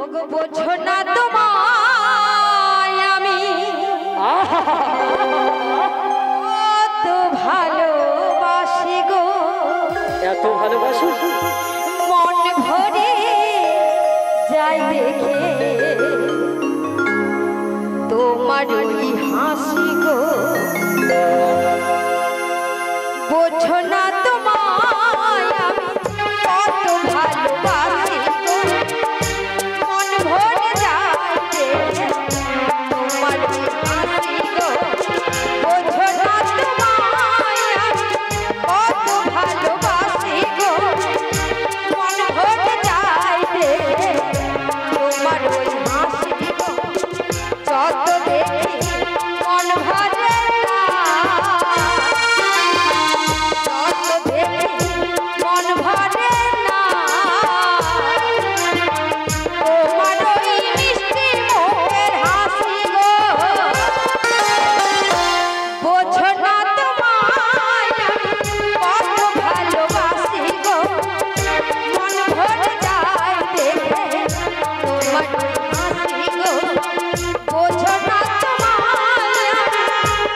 ওগো বোঝো না তোমায় আমি কত ভালোবাসি গো। এত ভালোবাসো? মন ভরে যাই দেখে তোমার ওই হাসি গো। বোঝো না তোমায় আমি কত ভালোবাসি গো। মন ভরে যাই দেখে তোমার ওই হাসি গো। বোঝো না তোমায় আমি কত ভালোবাসি গো। মন ভরে যাই দেখে তোমার ওই হাসি গো। যত দেখি মন ভরে না, যত দেখি মন ভরে না তোমার ওই মিষ্টি মুখের হাসি গো। বোঝো না তোমায় আমি কত ভালোবাসি গো। মন ভরে যায় দেখে তোমার ওই হাসি গো। বোঝো না তোমায় আমি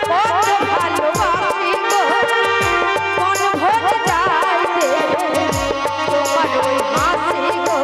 কত ভালোবাসি গো। মন ভরে যায় দেখে তোমার ওই হাসি গো।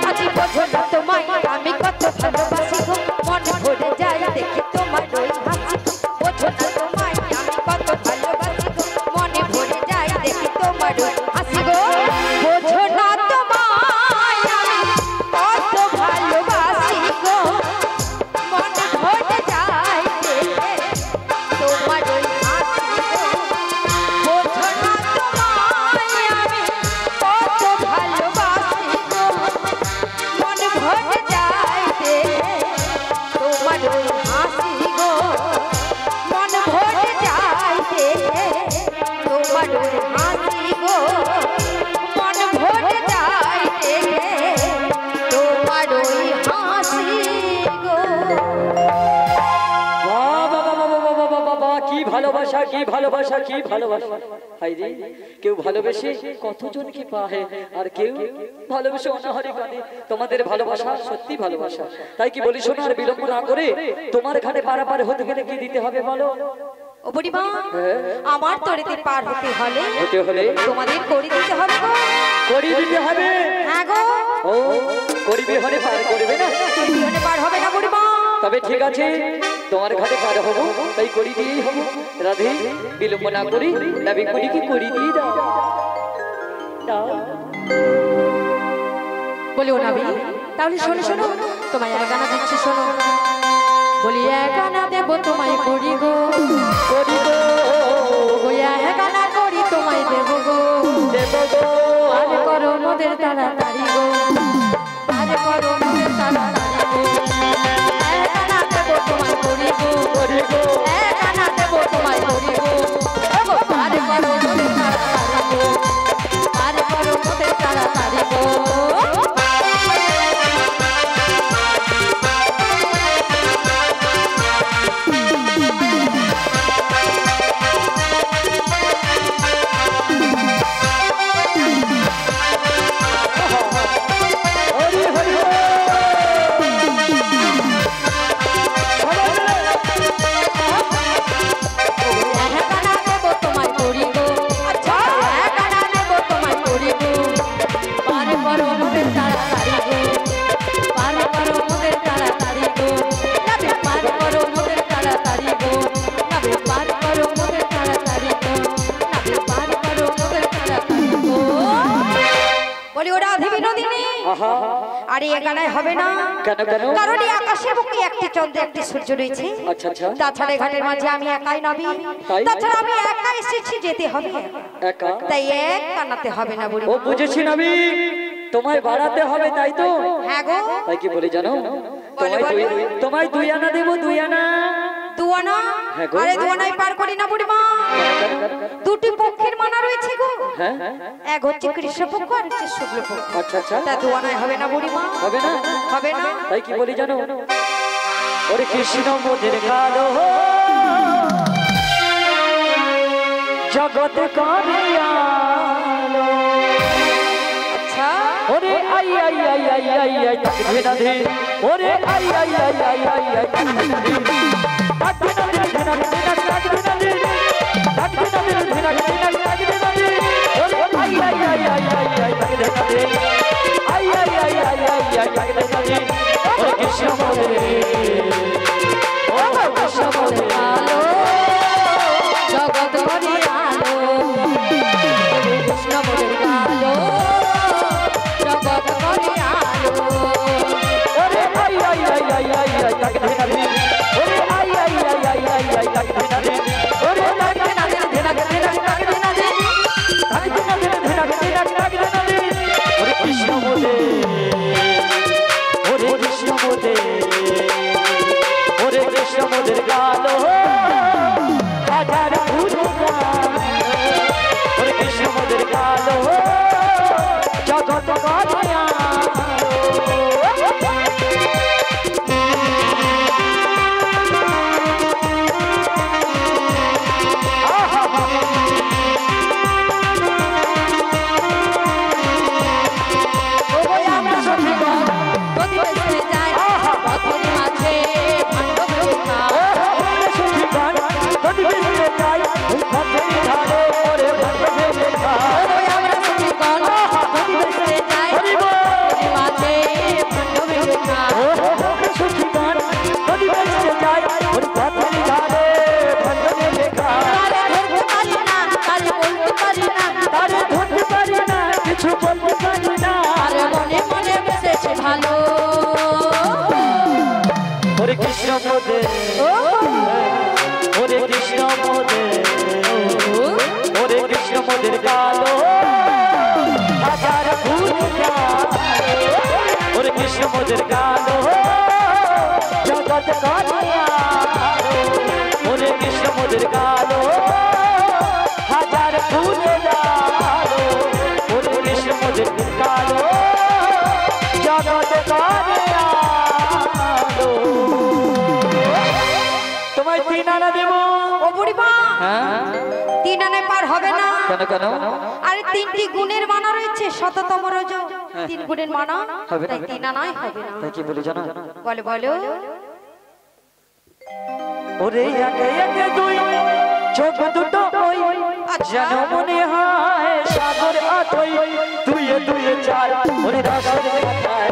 আজি বোঝো না তোমায় আমি কত ভালোবাসি গো। মন ভরে যায় দেখে তোমার ওই হাসি গো। বোঝো না তোমায় আমি কত ভালোবাসি গো। মনে ভরে যায় দেখে তোমার ওই হাসি গো। বোঝো না তোমায় আমি কত ভালোবাসি গো। মন ভরে যায় দেখে তোমার ওই হাসি গো। বোঝো না তোমায় আমি কত ভালোবাসি গো। মন ভরে যায় দেখে তোমার ওই হাসি গো। মন ভরে যায় দেখে তোমার ওই হাসি গো। মন ভরে যায় দেখে তোমার ওই হাসি গো। কি ভালোবাসা, কি ভালোবাসা, কি ভালোবাসা! হাই রে, কেউ ভালোবেসে কতজন কি পায়, আর কেউ ভালোবেসে অনাহারে কাঁদে। তোমাদের ভালোবাসা সত্যি ভালোবাসা। তাই কি বলি শোনো, আর বিলম্ব না করে তোমার ঘাটে পারাপার হতে গেলে কি দিতে হবে বলো? ও বুড়িমা, আমার তরিতে পার হতে হলে তোমাদের করি দিতে হবে গো। করি দিতে হবে? হ্যাঁ গো। ও, করি বিহনে পার করবে না? বিহনে পার হবে না বুড়িমা। তবে ঠিক আছে, তোমার ঘাটে পার হবো, তাই করি দিয়েই হবো। রাধে, বিলম্ব না করি নবী করিকে করি দিয়ে দাও। বলি ও নবী, তাহলে শোনো শোনো, তোমায় এক গানা দিচ্ছি শোনো। বলি এক গানা দেবো তোমায় করি গো। করি গো, এক গানা করি তোমায় দেবো গো। দেবো গো। আর করো মোদের তাড়াতাড়ি গো। আর করো মোদের তাড়াতাড়ি গো। এক গানা দেবো তোমায় করি গো। করি গো, এক গানা দেবো তোমায় করি গো। আর করো মোদের তাড়াতাড়ি গো। আর করো মোদের তাড়াতাড়ি গো। হরি হরি হরি। আরে এখানে হবে না। কেন কেন? কারণ এই আকাশে বুকে একটি চন্দ্র একটি সূর্য রয়েছে। আচ্ছা আচ্ছা। তাছাড়া ঘাটের মাঝে আমি একাই নবী। তাছাড়া আমি একা এসেছি, যেতে হবে একা। তাই এক কানাতে হবে না বুড়ি। ও বুঝেছি নবী, তোমায় বাড়াতে হবে তাই তো? হ্যাঁ গো। তাই কি বলে জানো? তোমায় 2 আনা দেবো, 2 আনা। 2 আনা? আরে 2 আনাই পার করি না বুড়িমা। হ্যাঁ এক হচ্ছে কৃষ্ণপক্ষ আর হচ্ছে শুক্লপক্ষ। আচ্ছা আচ্ছা তা দুয়ানায় হবে না বুড়িমা? হবে না হবে না। তাই কি বলি জানো ওরে কৃষ্ণ মোদের কালো জগৎ করিয়ালো আচ্ছা ওরে আই আই আই আই আই আই তাকে না দে ওরে আই আই আই আই আই আই তাকে না দে তাকে না দে তাকে না দে তাকে না দে তাকে না দে তাকে না দে ওরে আই আই আই আই আই আই তাকে না দে আই আই আই আই আই আই তাকে না দে ওরে কৃষ্ণ মোদের ও কৃষ্ণ মোদের আলো জগৎ করিয়ালো কৃষ্ণ মোদের কালো জগৎ করিয়ালো ওরে আই আই আই আই আই আই তাকে না দে ওরে আই আই আই আই আই আই তাকে না দে ওরে তাকে না দে তাকে না দে তাকে না দে তাকে না দে তাকে না দে ওরে কৃষ্ণ মোদের ওরে কৃষ্ণ মোদের ওরে কৃষ্ণ মোদের গালো হাজার ফুল ওরে কৃষ্ণ মোদের গালো জগৎ করিয়া কৃষ্ণ মোদের ওরে কৃষ্ণ মোদের ওরে কৃষ্ণ মোদের কালো হাজার ফুল ওরে কৃষ্ণ মোদের কালো জগৎ করিয়া ওরে কৃষ্ণ মোদের কালো হাজার ফুল ওরে কৃষ্ণ মোদের কালো জগৎ করিয়া তোমায় তিন আনা দেব ও বুড়িমা তিন আনায় পার হবে না। কেন কেন আরে তিনটি গুণের মানা রয়েছে শততম রজ তিন গুণের মানা তাই তিন আনায় হবে না। তাই কি বলি জানো বলে বলো ওরে একে একে দুই চোখ দুটো ওই যেন মনে হয় সাগর আতই দুয়ে দুয়ে চার ওরে রসের মাথায়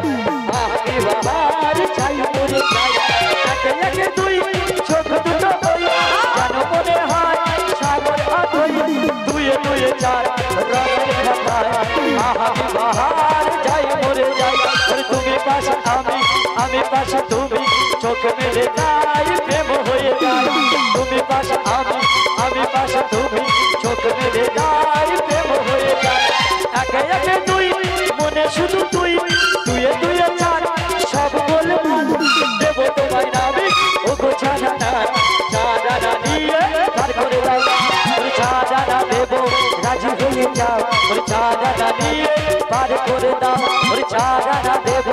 আহারি বাহার চাই ওরে চাই একে একে দুই চোখ দুটো ওই যেন মনে হয় সাগর আতই দুয়ে দুয়ে চার রসের মাথায় আহারি বাহার চাই ওরে যাই ওরে তুমি পাশে আমি পাশে তুমি চোখ মেলে যাই প্রেম হয়ে যায় তুমি পাশে আমি পাশে তুমি চোখ মেলে যাই প্রেম হয়ে যায় একে একে দুই মনে শুধু তুই দুয়ে দুয়ে চার সব বলে দেব তোমায় নামে ও গো ছাড়া নিয়ে পার করে দাও ওর ছাড়া দেব রাজি হয়ে যাও ওর ছাড়া নিয়ে পার করে দাও ওর ছাড়া দেব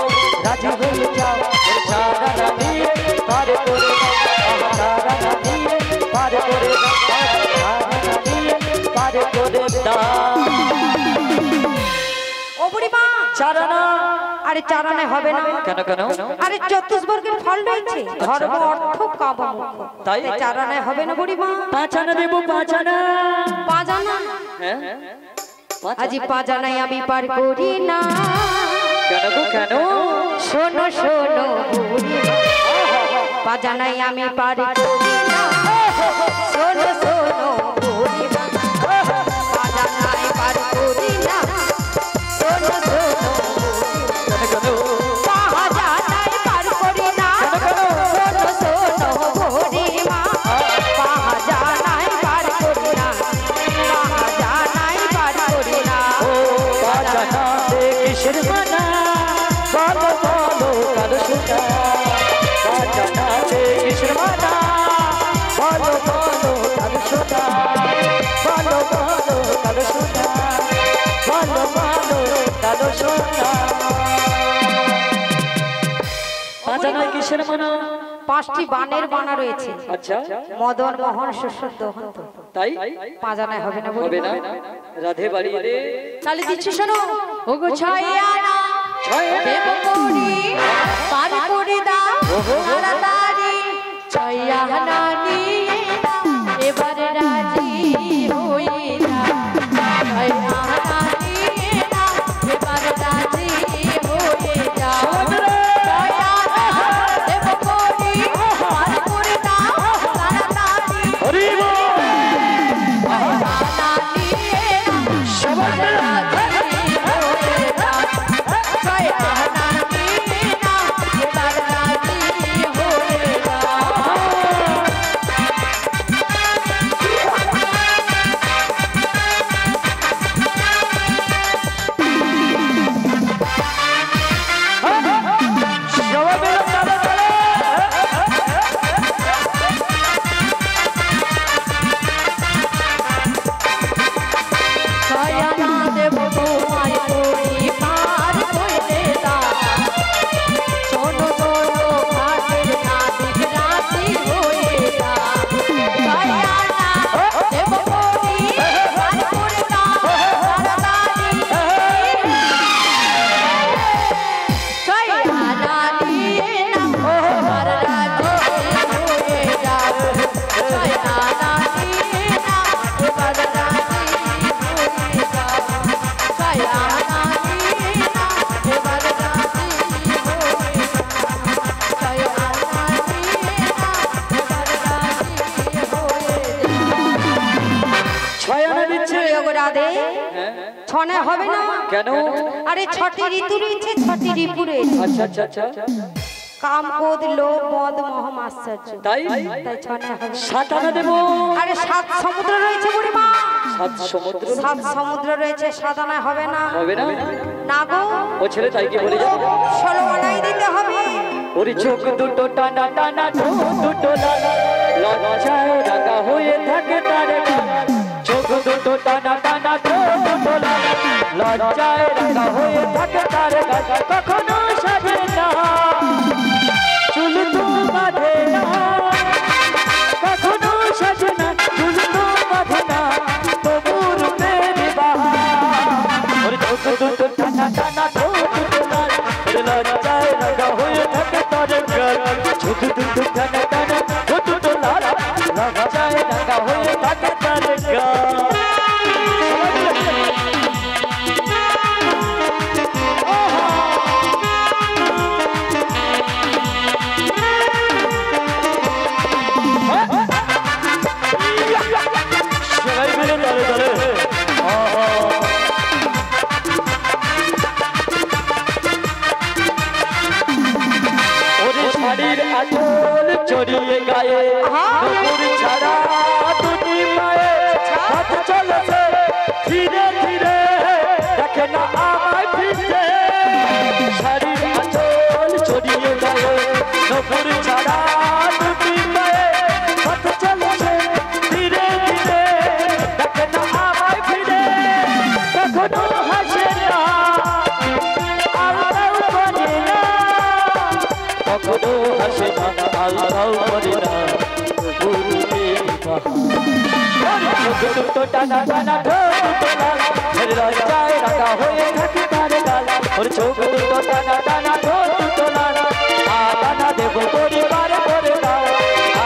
রাজি হয়ে যাও ওর ছাড়া নিয়ে পার করে দাও ছাড়া নিয়ে পার করে দাও ছাড়া নিয়ে পার করে দাও ও বুড়িমা চারানা আরে চারানে হবে না। কেন কেন আরে চতুর্বর্গের ফল রয়েছে ধর্ম অর্থ কাম মোক্ষ তাই চারানে হবে না বুড়িমা। পাঁচ আনা দেব পাঁচ আনা পাঁচ আনা হ্যাঁ আজি পাঁচ আনায় আমি পার করি না। কেন গো কেন শোনো শোনো বুড়িমা পাঁচ আনায় আমি পার করি না। শোনো শোনো বুড়িমা পাঁচ আনায় পার করি না। শোনো শোনো কেন পাঁচ আনায় পার করি না। শোনো শোনো বুড়িমা পাঁচ আনায় পার করি না। পাঁচ আনায় পার করি না। পাঁচ আনা দে কিসের মানা বলো বলো কালো সুতা পাঁচ আনা দে কিসের মানা বলো বলো কালো ভালো সোনা পাঁচা নয় কিসের মানা 5টি বানের বানা রয়েছে। আচ্ছা মদন মোহন শস্য দহন্ত, তাই পাজানায় হবে না হবে না রাধে বাড়ি রে তাহলে দিচ্ছি শোনো ওগো ছায়া না ছায়া দেব করি পার করে দাও তাড়াতাড়ি ছায়া না নিয়ে নাও এবার রাজি হয়ে যাও ছায়া না নিয়ে নাও এবার রাজি হয়ে যাও ছায়া না দেব করি পার করে দাও তাড়াতাড়ি হরি বল ছায়া না নিয়ে নাও সবার রাজি হয়ে যাও ছায়া না নিয়ে নাও এবার রাজি হয়ে যাও সবাই মিলে তালে তালে ছায়া না দেব তোমায় করি পার হইতে দাও শোনো শোনো ঘাটের নাবিক রাজি হয়ে যাও ছায়া না দেব করি পার করে দাও তাড়াতাড়ি ছায়া না নিয়ে নাও এবার রাজি হয়ে যাও ছায়া না নিয়ে নাও এবার রাজি হয়ে যাও ছায়া না নিয়ে নাও এবার রাজি হয়ে যাও ছায়া না নিয়ে নাও এবার রাজি হয়ে যাও ছয় আনা দিচ্ছে ওগো রাধে ছনে হবে না কেন আরে 6টি ঋতু রয়েছে 6টি রিপু রয়েছে আচ্ছা আচ্ছা আচ্ছা কাম ক্রোধ লোভ মদ মোহ মাশ্চর্য তাই তাই ছনে হবে না। সাত আনা দেবো আরে 7 সমুদ্র রয়েছে বুড়িমা সাত সমুদ্র 7 সমুদ্র রয়েছে 7 আনায় হবে না হবে না না গো ও ছেলে তাই কি বলে যাবে 16 আনায় দিতে হবে ওরে চোখ দুটো টানা টানা ঠোঁট দুটো লালা লজ্জায় রাঙা হয়ে থাকে তার গাল। চোখ দুটো টানা টানা ঠোঁট দুটো লালা লজ্জায় রাঙা হয়ে থাকে তার গাল। কখনো সাজে না চুল তো বাঁধে না কখনো সাজে না চুল তো বাঁধে না তবু রূপের বাহার। ওরে চোখ দুটো টানা টানা ঠোঁট দুটো লালা লজ্জায় রাঙা হয়ে থাকে তার গাল। চোখ দুটো টানা টানা ঠোঁট দুটো লালা লজ্জায় রাঙা হয়ে থাকে তার গাল। সবাই মিলে তালে তালে ওরে শাড়ির আঁচল চড়িয়ে গায়ে নুপুর ছাড়া দুটি পায়ে হাত চলেছে ধীরে ধীরে দেখে না আমায় ফিরতে শাড়ির আঁচল চড়িয়ে গায়ে নুপুর ছাড়া দুটি পায়ে হাত চলেছে ধীরে ধীরে দেখে না আমায় ফিরে কখনো হাসে না আল্লাহ করে না কখনো হাসে না আল্লাহ করে না টানা টানা লজ্জায় রাখা হয়ে থাকে তার গাল। ওর চোখ দুটো টানা টানা দুটো লালা আটানা দেব পরিবার করে দাও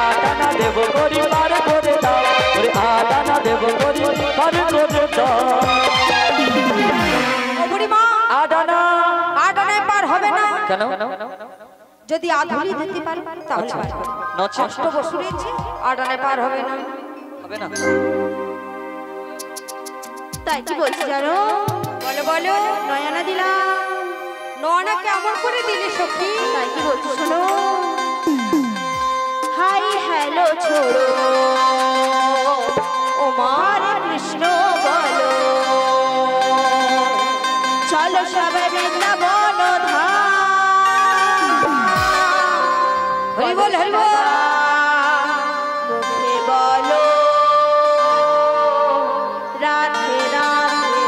আটানা দেব পরিবার করে দাও ওরে আটানা দেব পরিবার করে দাও ও বুড়িমা আটানা আনায় পার হবে না কেন যদি আধুলি দিতে পারি তাহলে পার হবে। নচ্ছে অষ্টবসু রয়েছে আনায় পার হবে না হবে না তাই কি বলছি জানো বলো বলো নয়না দিলাম নয়না কেমন করে দিলে সখী তাই কি বলছি শোনো হাই হ্যালো ছোড়ো ও মার কৃষ্ণ বলো চলো সবাই বৃন্দাবন ধাম হরি বল হরি বল মুখে বলো রাধে রাধে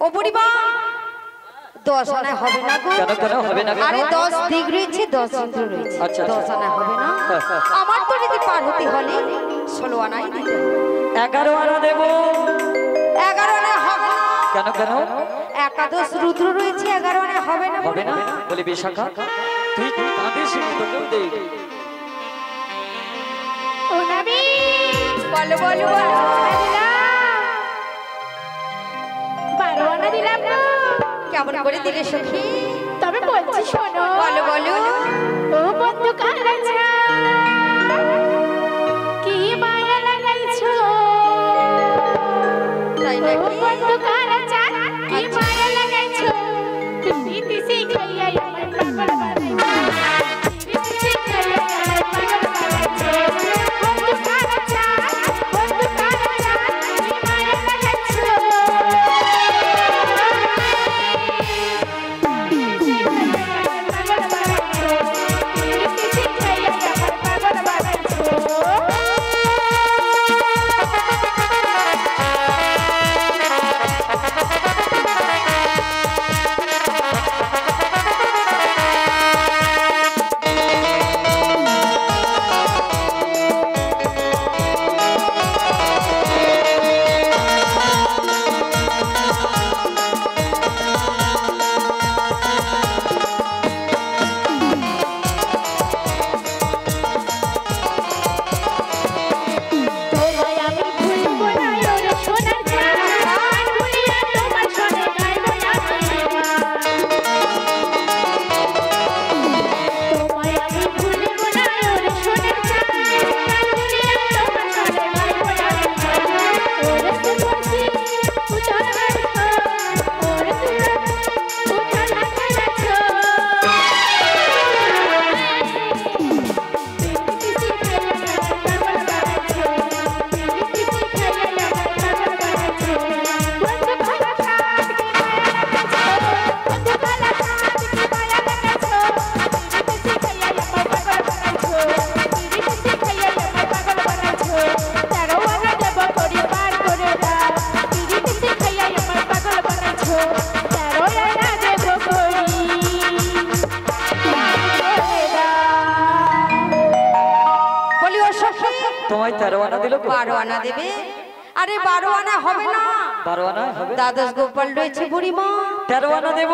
ও বুড়িমা 10 আনায় হবে না গো। কেন কেন হবে না? আরে 10 দিক রয়েছে 10 ইন্দ্র রয়েছে। আচ্ছা, 10 আনায় হবে না। আমার তো যদি পার হতে হলে 16 আনাই দিতে হবে। 11 আনা দেব। 11 আনায় হবে না। কেন কেন? একাদশ রুদ্র রয়েছে 11 আনায় হবে না। হবে না বলে বিশাখা তুই কাঁদিস তোকেও দে। ও নবী বলো বলো বলো। বারো আনা দিলাম না। কেমন করে দিলে সখী? তবে বলছি শোনো। বলো বলো। ও বন্ধু কারাচা কি মায়া লাগাইছো? তাই ও নাকি? বন্ধু কারাচা কি মায়া লাগাইছো? পিতি শিখাইয়া আমার পাগল বানাইছো। পিতি শিখাইয়া আমার পাগল বানাইছো। বন্ধু কারাচা কি মায়া লাগাইছো? তোমায় 13 আনা দিল 12 আনা দেবে। আরে 12 আনা হবে না। 12 আনা হবে। দ্বাদশ গোপাল রয়েছে বুড়িমা। 13 আনা দেব।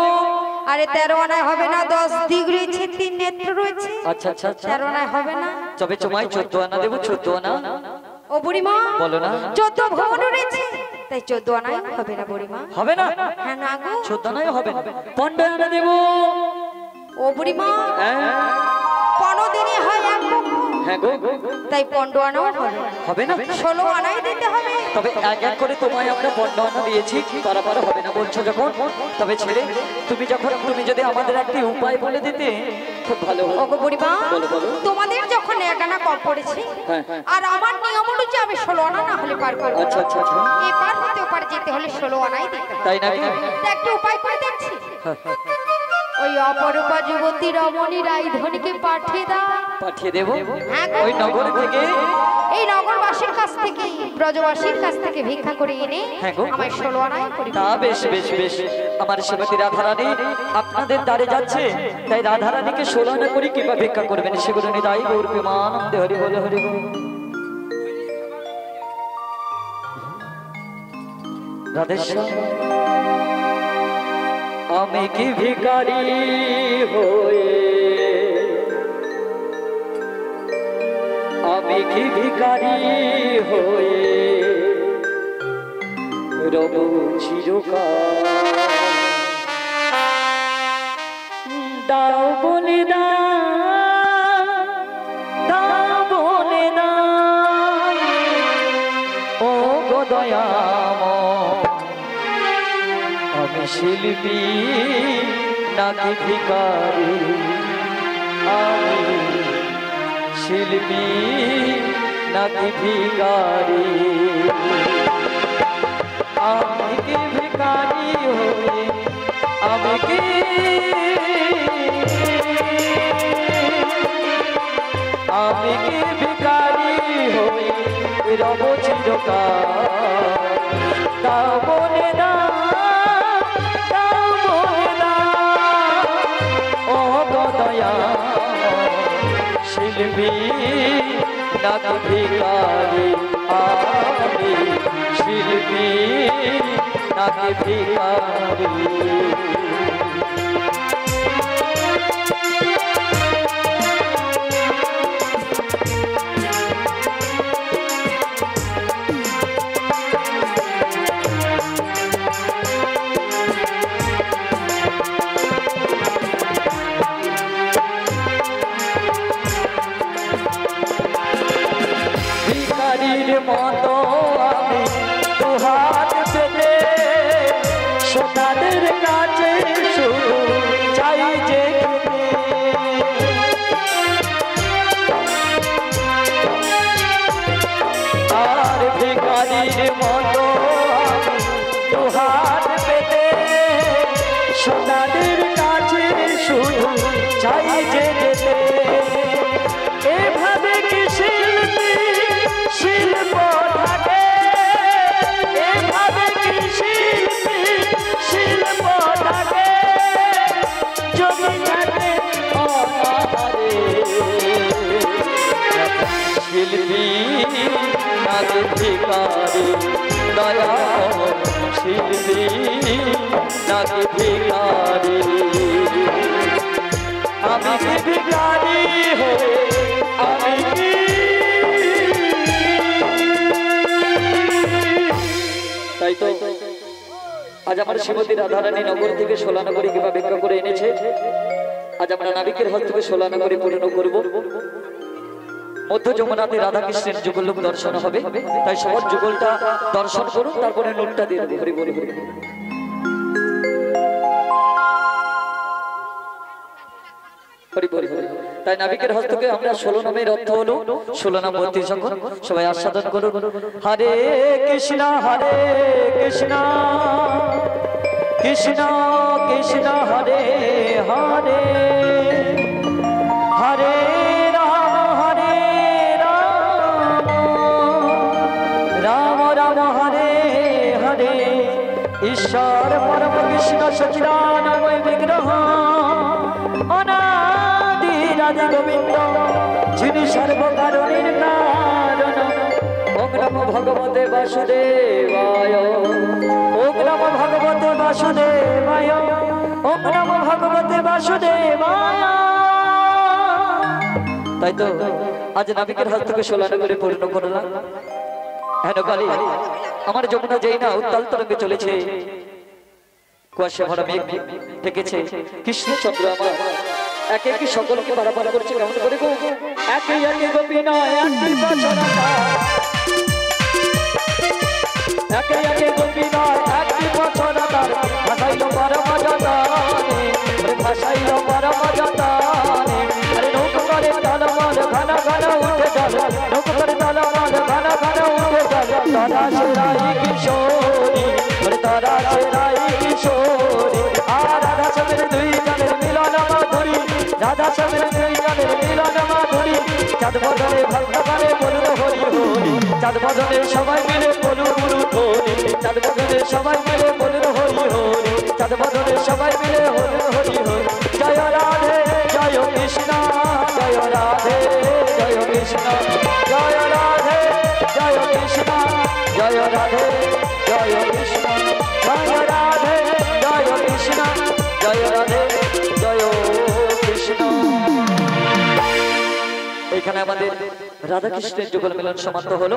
আরে 13 আনায় হবে না। 10 দিক রয়েছে 3 নেত্র রয়েছে। আচ্ছা আচ্ছা আচ্ছা 13 আনায় হবে না। তবে তোমায় 14 আনা দেব। 14 আনা ও বুড়িমা বলো না। 14 ভবন রয়েছে তাই 14 আনায় হবে না বুড়িমা। হবে না? হ্যাঁ না গো। 14 আনাই হবে না। 15 আনা দেব। ও বুড়িমা হ্যাঁ 15 দিনই হয় এক পক্ষ। হ্যাঁ গো তাই 15 আনাও হবে না। হবে না? 16 আনাই দিতে হবে। তবে এক এক করে তোমায় আমরা 15 আনা দিয়েছি। পারাপার হবে না বলছো যখন, তবে ছেলে তুমি যদি আমাদের একটি উপায় বলে দিতে খুব ভালো হতো। ওগো বুড়িমা বলো বলো। তোমাদের যখন 1 আনা কম পড়েছে হ্যাঁ, হ্যাঁ। আর আমার নিয়ম অনুযায়ী আমি 16 আনা না হলে পার করব। আচ্ছা আচ্ছা আচ্ছা এপার হতে ওপার যেতে হলে 16 আনাই দিতে হবে। তাই নাকি? তা একটা উপায় করে দেখছি। ওই অপরূপা যুবতী রমণী রায়ধনীকে পাঠিয়ে দাও। পাঠিয়ে দেব। হ্যাঁ গো। ওই নগর থেকে এই নগরবাসীর কাছ থেকে ব্রজবাসীর কাছ থেকে ভিক্ষা করে এনে হ্যাঁ গো। আমায় 16 আনাই করি। তা বেশ বেশ বেশ। আমার শ্রীমতী রাধারানী আপনাদের দ্বারে যাচ্ছে, তাই রাধারানীকে 16 আনা করে কিংবা ভিক্ষা করবেন সেগুলো নিয়ে তাই গৌর প্রেমানন্দে হরি বল হরি বল। রাধেশ্যাম আমি কি ভিখারি হয়ে, আমি কি ভিখারি হয়ে রব চিরকাল। দাও বলে দাও বলে ও গো দয়াময়, আমি শিল্পী নাকি ভিখারি, আমি শিল্পী নাকি ভিখারি, আমি কি ভিখারি হয়ে, আমি কি ভিখারি হয়ে রব চিরকাল। দাও বলে দাও শিল্পী নাকি ভিখারি আমি শিল্পী নাকি ভিখারি মতো আমি দুহাত পেতে সোনাদের কাছে শুধু চাই যে আর ভিখারির মতো আমি দুহাত পেতে সোনাদের কাছে শুধু চাই যে যেতে এভাবে কি শিল্পী শিল্প থাকে এভাবে কি শিল্পী শিল্প থাকে যদি থাকে অনাহারে শিল্পী নাকি ভিখারি দয়া শিল্পী নাকি ভিখারি আমি কি ভিখারি হয়ে আমি কি তাই তো আজ আমার শ্রীমতী রাধারানী নগর থেকে সোলানগরী কিংবা ভিক্ষা করে এনেছে আজ আমরা নাবিকের হাত থেকে সোলানগরী পূর্ণ করব মধ্য যমুনাতে রাধাকৃষ্ণের যুগল দর্শন হবে তাই সবার যুগলটা দর্শন করুন তারপরে নোটটা দিয়ে দেবো হরি বল হরি হরি বল হরি তাই নাবিকের হস্তকে আমরা 16 নামের অর্থ হলো 16 নাম 32 সংখ্যক সবাই আস্বাদন করুন হরে কৃষ্ণ কৃষ্ণ কৃষ্ণ হরে হরে হরে রাম রাম রাম হরে হরে ঈশ্বর পরম কৃষ্ণ সচিদানন্দময় বিগ্রহ অনাদি রাধা গোবিন্দ যিনি সর্বকারণের কারণ ওম নমো ভগবতে বাসুদেবায় ওম নমো ভগবতে বাসুদেবায় ওম নমো ভগবতে বাসুদেবায় তাই তো আজ নাবিকের হাত থেকে সোলানগরী পূর্ণ করলাম হেন কালী আমার যমুনা যেই না উত্তাল তরঙ্গে চলেছে কুয়াশা ভরা মেঘ ঢেকেছে কৃষ্ণচন্দ্র আমার একে একে সকলকে পারাপার করছে কেমন করে গো একে একে গোপী নয় একটি বচনতা একে একে গোপী নয় একটি বচনতার ভাষাইল পরম যতনে ভাষাইল পরম যতনে আরে নৌকো করে তলমল ঘন ঘন উঠে চল নৌকো করে তলমল ঘন ঘন উঠে চল তারা সেরাই কিশোরী তারা সেরাই কিশোরী আর রাধা সমের দুই গানের মিলন মাধুরী রাধা সমের দুই গানের মিলন মাধুরী চাঁদ বদলে ভক্ত গানে বলুন হরি হরি চাঁদ বদলে সবাই মিলে বলুন হরি চাঁদ বদলে সবাই মিলে বলুন হরি হরি চাঁদ বদলে সবাই মিলে বলুন হরি হরি জয় রাধে জয় কৃষ্ণ জয় রাধে জয় কৃষ্ণ জয় রাধে জয় কৃষ্ণ জয় রাধে জয় কৃষ্ণ জয় রাধে জয় কৃষ্ণ জয় রাধে জয় কৃষ্ণ এখানে আমাদের রাধাকৃষ্ণের যুগল মিলন সমাপ্ত হলো।